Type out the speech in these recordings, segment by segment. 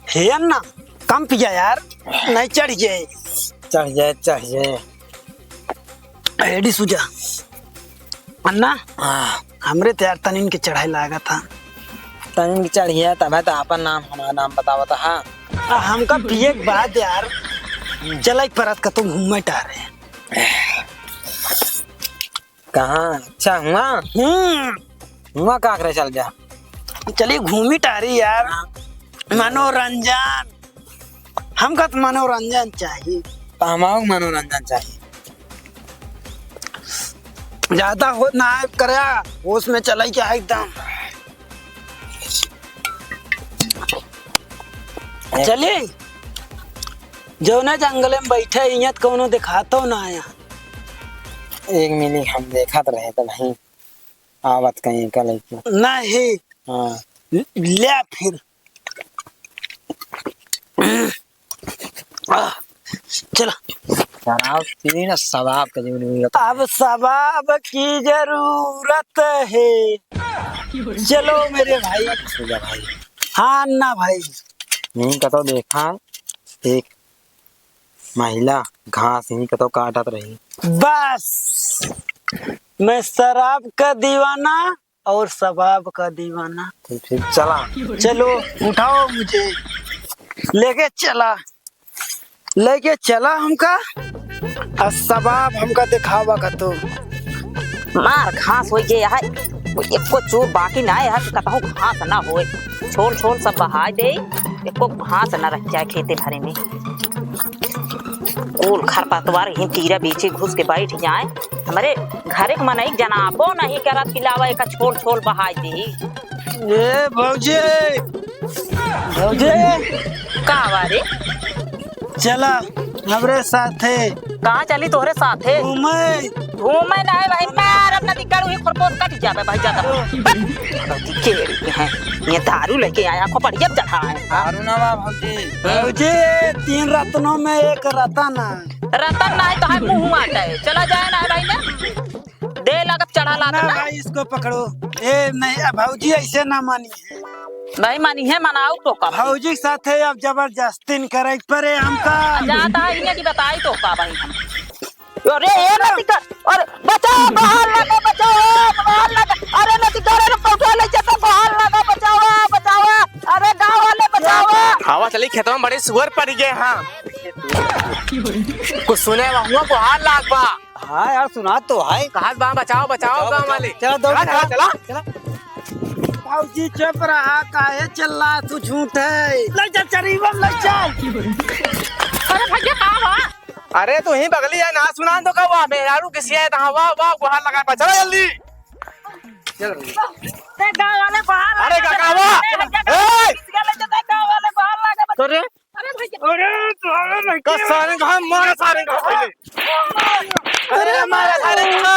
हे अन्ना कम पिया यार, नहीं चढ़ जाए। चढ़ जाए। एडी सुजा अन्ना, हमरे तैयार तनिन के चढ़ाई लागा था। तनिन की चढ़िया तब है तो अपन नाम हमारा नाम बतावा था। हाँ हमका पिए के बाद यार जलाई परत का तो घूमे टारे। कहाँ अच्छा हुआ का करे चल जा। चलिए घूमी टारी यार, मनोरंजन। हमका तो मनोरंजन चाहिए। तो हमारा मनोरंजन चाहिए। ज्यादा हो ना करे, उसमें चलाई क्या एकदम। चलिए जौना जंगल में बैठे यहाँ कौनो दिखाता ना आया। एक मिली हम देखा तो रहे तो नहीं आवत कहीं कल नहीं। हाँ ले फिर चला शराब पी ना, शराब का जरूरत। अब शबाब की जरूरत है। चलो मेरे भाई। सुजा भाई। हाँ अन्ना भाई। नहीं कतो देखा एक महिला घास ही कतो काटत रही। बस मैं शराब का दीवाना और शबाब का दीवाना। ठीक चला। चलो उठाओ मुझे, लेके चला हमका और शबाब हमका दिखावा का तो मार घास हो गए है। एको चूर बाकी ना है कतहु घास ना होए। छोड़ सब बहा दे, एको घास ना रह जाए खेते भरे में। कुल खरपतवार ही तीरा बीचे घुस के बैठ जाए। हमारे घरे के मन एक जनाबो नहीं करत खिलावा, एक छोड़ बहा दे। ए भौजी का बारे चला हमरे साथे। कहाँ चली तोहरे साथे? घूमे ना है भाई, मार अपना दिक्कत हुई खरपोश कट जावे भाई ज्यादा। के हैं ये दारू लेके आया को बढ़िया चढ़ा है। दारू ना बा भौजी 3 रत्नों में एक रतन है। रतन ना है तो है मुंह आता है। चला जाए ना भाई ना दे लागत चढ़ा ला ना भाई इसको पकड़ो। ए नहीं भौजी ऐसे ना मानी है भाई, मानी है मनाओ तो का भौजी साथे अब जबरदस्ती करे परे हमका जाता है इन्हें की बताई तो का भाई हम। अरे ये नती कर और बचाओ बाहर लगा, बाहर लगा। अरे नती कर रे पौधा ले जाता बाहर लगा, बचाओ। अरे गांव वाले बचाओ। हवा चली खेतों में बड़ी सुअर पड़ गए। हाँ कुछ सुने हुआ को हाथ लाग बा। हाँ यार सुना तो है। कहा बा बचाओ गांव वाले। चलो दौड़ चला। भौजी चुप रहा, काहे चिल्ला तू झूठ है। ले जा चरीबम ले चल। अरे भैया कहां बा? अरे तू ही बगली है ना, सुना तो कब मेहरारू किसी है तो वाह को हाथ लगा। चलो जल्दी ते गांव वाले बाहर। अरे काका वाह गांव वाले बाहर लगा। अरे अरे भैया अरे तुम्हारा नहीं का सारे का मारा सारे का पहले। अरे मारा सारे का।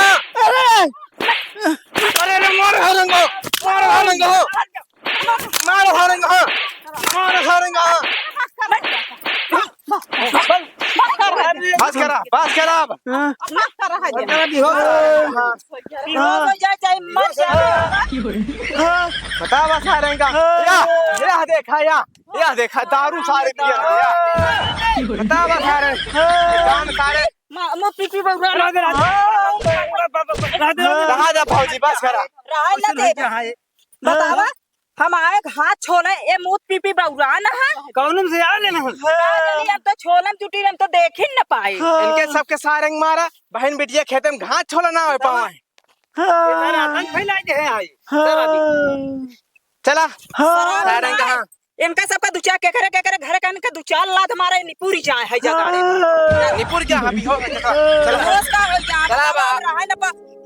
अरे मारो हरंगो बस करा अब। मत कर रहा है बता बस सारे का। या देखा दारू सारे पिया। बता बस सारे काम सारे मो पीपी बउरा रहा जा भौजी बस करा। रहा ना दे बतावा हम आए हाथ छोले ए मूत पीपी बउरा ना है कौन से आ लेना हम तो छोलम टूटी हम तो देख ही न पाए। इनके सबके सारंग मारा बहन बिटिया खेते में घास छोला ना हो पाए। चला सारंग कहाँ इनका सबका दुचा के करे घर का इनका दुचाल लाद मारे निपुरी जाए है जगह निपुर क्या अभी हो चला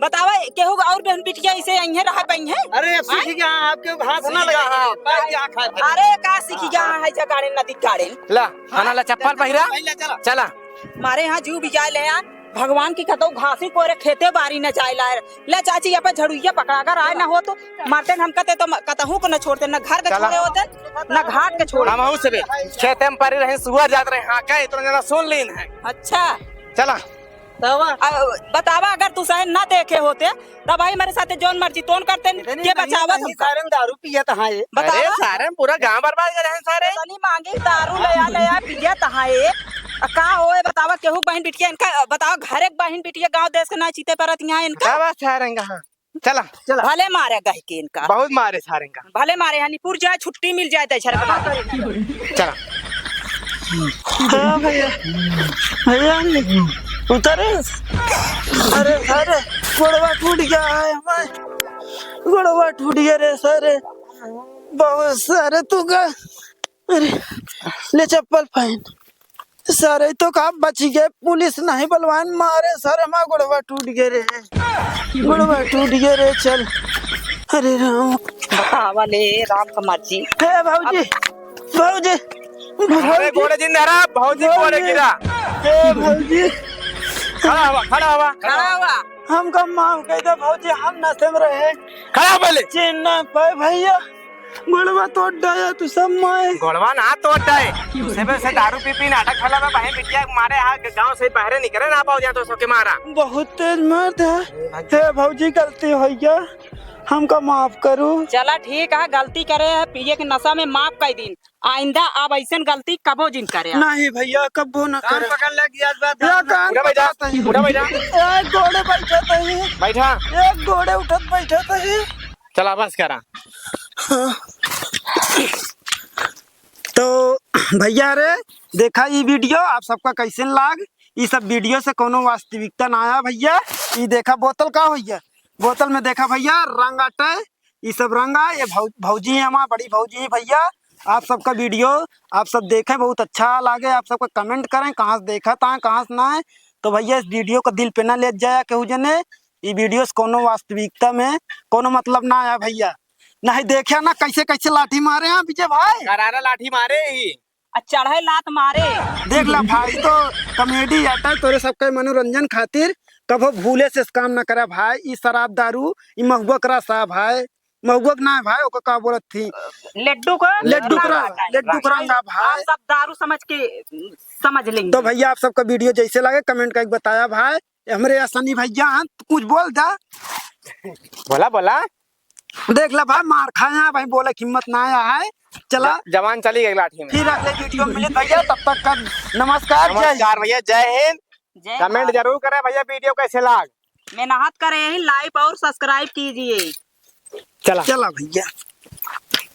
बतावा केहू और बहन बिटिया इसे यहीं रह पई है। अरे अब सीखी क्या आपके घास ना लगा। अरे का सीखी गया है जगाड़े नदी गाड़े ला खाना ला चप्पल पहिरा। चला मारे यहाँ जू भी जाए ले यार भगवान की कतौ घासी कोरे खेते बारी न जाए लाए ले चाची यहाँ पे झड़ुइया पकड़ा कर आए ना हो तो मारते हम कहते तो कतहू को न छोड़ते न घर के छोड़े होते न घाट के छोड़े। हम से खेते में पड़ी रहे सुअर जात रहे। हाँ क्या इतना ज्यादा सुन लीन है। अच्छा चला बतावा अगर तू सहन ना देखे होते तब भाई मेरे साथ जोन मर्जी तोन करते के बचावा तुमका सारन दारू पिया तहाँ ये अरे बतावा सारे पूरा गांव बर्बाद कर रहे हैं सारे। तनी मांगी दारू ले पिया तहाँ ये का होए बतावा केहू बहन बिटिया इनका बताओ घर एक बहन बिटिया गांव देश के ना चीते परत यहाँ इनका क्या बात सारे हाँ चला भले मारे गह के इनका बहुत मारे सारे का। भले मारे हनीपुर जाए छुट्टी मिल जाए तेरे बता चला हाँ भैया भैया उतरे अरे अरे गोड़वा टूट गया है हमारे गोड़वा टूट गया रे सर बहुत सारे तू का अरे ले चप्पल पहन सारे तो का बच गए पुलिस नहीं बलवान मारे सर हमारा गोड़वा टूट गया रे गोड़वा टूट गया रे चल अरे राम बतावा ले राम का मर्जी हे भाऊजी भाऊजी अरे घोड़े जिंदा रहा बहुत ही घोड़े गिरा। हे भाऊजी खड़ा हुआ खड़ा हुआ खड़ा हुआ हमका माफ कह दे भाऊजी हम नशे में रहे खड़ा हो पहले। चिन्ना पे भैया गोड़वा तोड़ डाया तू सब माए घोड़वा ना तोड़ता है सुबह से दारू पी नाटक खेला में बहन बिटिया मारे यहाँ गांव से बाहर निकले ना पाओ तो सबके मारा। बहुत तेज मर्द है हे भाऊजी गलती हो गया हमका माफ करू चला ठीक है गलती करे है पिए के नशा में माफ कर दिन आइंदा अब ऐसा गलती कबो जिन करे नहीं भैया कबो न करे पकड़ ले की आज बात या कान पूरा बैठा पूरा बैठा एक घोड़े बैठत है बैठा एक घोड़े उठत बैठत है चला बस करा। तो भैया रे देखा ये वीडियो आप सबका कैसे लाग ये सब वीडियो से कोनो वास्तविकता ना आया भैया ये देखा बोतल का भैया बोतल में देखा भैया रंग अटे ये सब रंगा ये भौजी है हमारा बड़ी भौजी है भैया आप सबका वीडियो आप सब देखें बहुत अच्छा लगे आप सबका कमेंट करें कहाँ से देखा था कहाँ से ना है तो भैया इस वीडियो को दिल पे ना ले जाया केहू जने ये वीडियो कोनो वास्तविकता में कोनो मतलब ना आया भैया नहीं देखा ना कैसे कैसे लाठी मारे हैं विजय भाई करारा लाठी मारे ही चढ़े लात मारे देख ला भाई तो कॉमेडी आता है तोरे सबके मनोरंजन खातिर कभो भूले से काम ना करे भाई ये शराब दारू ये महुआ करा सा भाई महुआ ना है भाई ओका का बोलत थी लड्डू को लड्डू रंगा भाई सब दारू समझ के समझ लेंगे तो भैया आप सबका वीडियो जैसे लगे कमेंट करके बताया भाई हमारे असनी भैया हैं कुछ बोल जा बोला बोला देख ला भाई मार खाया भाई बोले हिम्मत ना आया है चला जवान चली गई लाठी में। फिर अगले वीडियो में मिले भैया तब तक का नमस्कार जय हिंद। नमस्कार भैया जय हिंद। जय कमेंट जरूर करें भैया वीडियो कैसे लाग मेहनत करें लाइक और सब्सक्राइब कीजिए चला चला भैया।